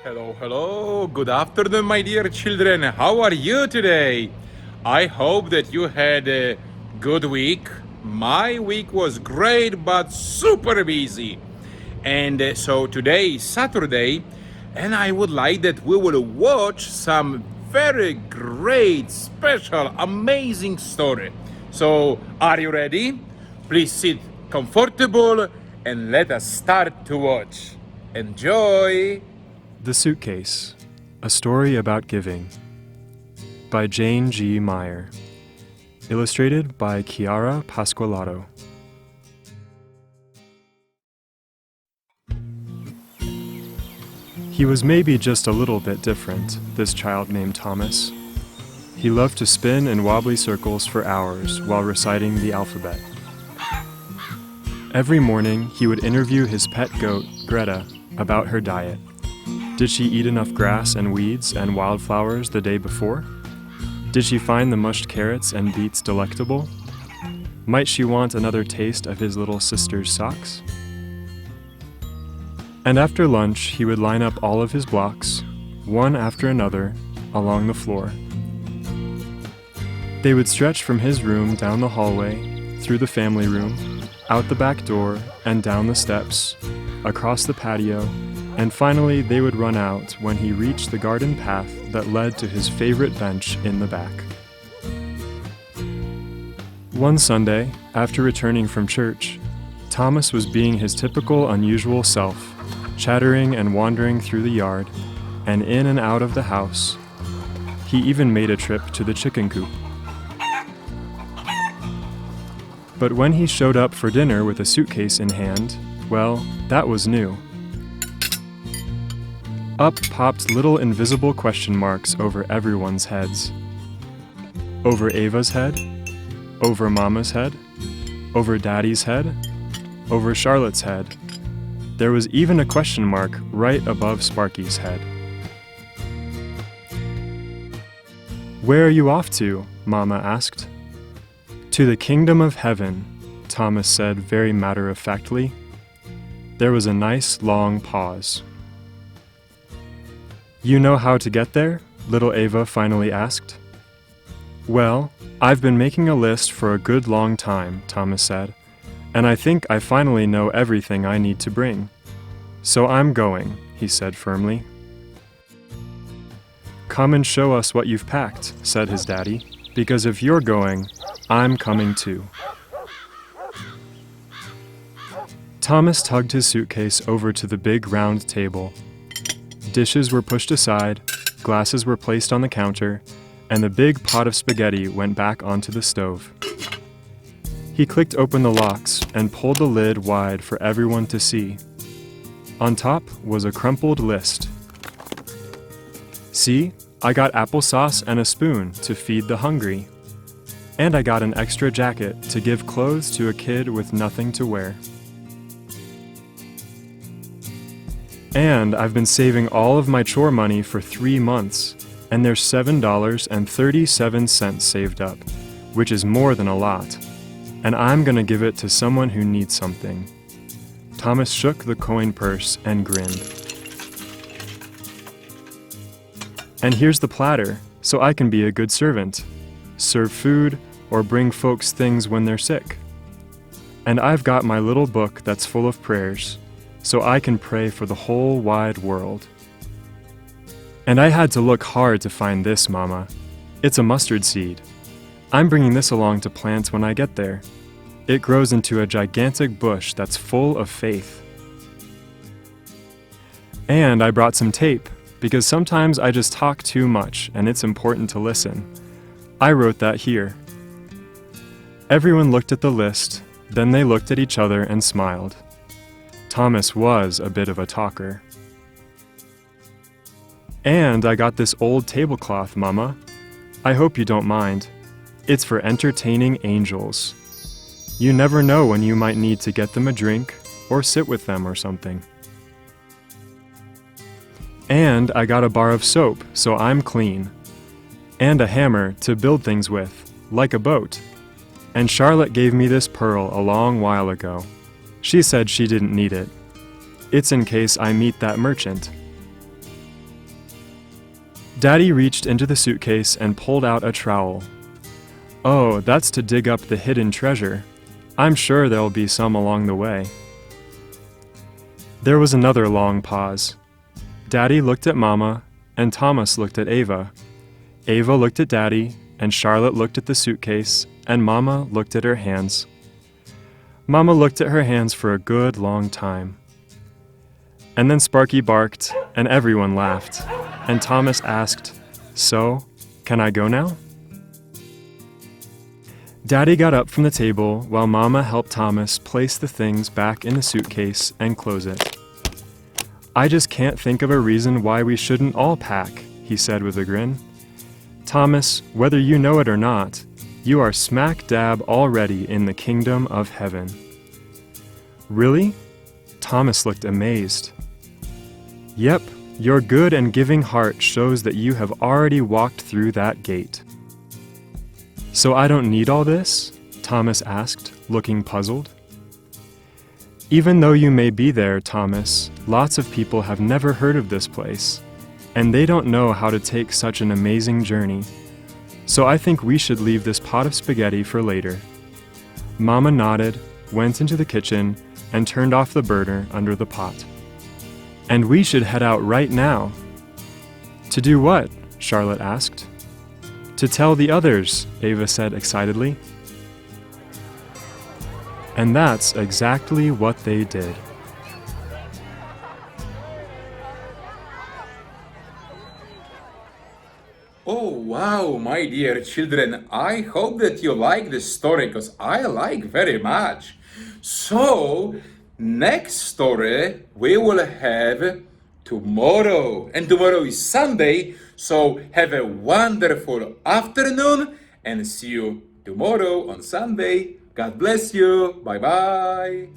Hello, hello. Good afternoon, my dear children. How are you today? I hope that you had a good week. My week was great, but super busy. And so today is Saturday, and I would like that we will watch some very great, special, amazing story. So, are you ready? Please sit comfortable and let us start to watch. Enjoy! The Suitcase, A Story About Giving by Jane G. Meyer. Illustrated by Chiara Pasqualato. He was maybe just a little bit different, this child named Thomas. He loved to spin in wobbly circles for hours while reciting the alphabet. Every morning, he would interview his pet goat, Greta, about her diet. Did she eat enough grass and weeds and wildflowers the day before? Did she find the mushed carrots and beets delectable? Might she want another taste of his little sister's socks? And after lunch, he would line up all of his blocks, one after another, along the floor. They would stretch from his room down the hallway, through the family room, out the back door, and down the steps, across the patio, and finally they would run out when he reached the garden path that led to his favorite bench in the back. One Sunday, after returning from church, Thomas was being his typical unusual self, chattering and wandering through the yard, and in and out of the house. He even made a trip to the chicken coop. But when he showed up for dinner with a suitcase in hand, well, that was new. Up popped little invisible question marks over everyone's heads. Over Ava's head, over Mama's head, over Daddy's head, over Charlotte's head. There was even a question mark right above Sparky's head. "Where are you off to?" Mama asked. "To the kingdom of heaven," Thomas said very matter-of-factly. There was a nice long pause. "You know how to get there?" little Ava finally asked. "Well, I've been making a list for a good long time," Thomas said, "and I think I finally know everything I need to bring. So I'm going," he said firmly. "Come and show us what you've packed," said his daddy, "because if you're going, I'm coming too." Thomas tugged his suitcase over to the big round table. Dishes were pushed aside, glasses were placed on the counter, and the big pot of spaghetti went back onto the stove. He clicked open the locks and pulled the lid wide for everyone to see. On top was a crumpled list. "See, I got applesauce and a spoon to feed the hungry. And I got an extra jacket to give clothes to a kid with nothing to wear. And I've been saving all of my chore money for 3 months, and there's $7.37 saved up, which is more than a lot. And I'm gonna give it to someone who needs something." Thomas shook the coin purse and grinned. "And here's the platter, so I can be a good servant, serve food, or bring folks things when they're sick. And I've got my little book that's full of prayers, so I can pray for the whole wide world. And I had to look hard to find this, Mama. It's a mustard seed. I'm bringing this along to plant when I get there. It grows into a gigantic bush that's full of faith. And I brought some tape, because sometimes I just talk too much and it's important to listen. I wrote that here." Everyone looked at the list, then they looked at each other and smiled. Thomas was a bit of a talker. "And I got this old tablecloth, Mama. I hope you don't mind. It's for entertaining angels." You never know when you might need to get them a drink or sit with them or something. And I got a bar of soap, so I'm clean. And a hammer to build things with, like a boat. And Charlotte gave me this pearl a long while ago. She said she didn't need it. It's in case I meet that merchant. Daddy reached into the suitcase and pulled out a trowel. Oh, that's to dig up the hidden treasure. I'm sure there'll be some along the way. There was another long pause. Daddy looked at Mama, and Thomas looked at Ava. Ava looked at Daddy, and Charlotte looked at the suitcase, and Mama looked at her hands. Mama looked at her hands for a good long time. And then Sparky barked, and everyone laughed, and Thomas asked, "So, can I go now?" Daddy got up from the table while Mama helped Thomas place the things back in the suitcase and close it. "I just can't think of a reason why we shouldn't all pack," he said with a grin. "Thomas, whether you know it or not, you are smack dab already in the kingdom of heaven." "Really?" Thomas looked amazed. "Yep, your good and giving heart shows that you have already walked through that gate." "So I don't need all this?" Thomas asked, looking puzzled. "Even though you may be there, Thomas, lots of people have never heard of this place, and they don't know how to take such an amazing journey. So I think we should leave this pot of spaghetti for later." Mama nodded, went into the kitchen, and turned off the burner under the pot. "And we should head out right now." "To do what?" Charlotte asked. "To tell the others," Ava said excitedly. And that's exactly what they did. Oh wow, my dear children, I hope that you like the story because I like very much. So, next story we will have tomorrow. And tomorrow is Sunday, so have a wonderful afternoon and see you tomorrow on Sunday. God bless you. Bye bye.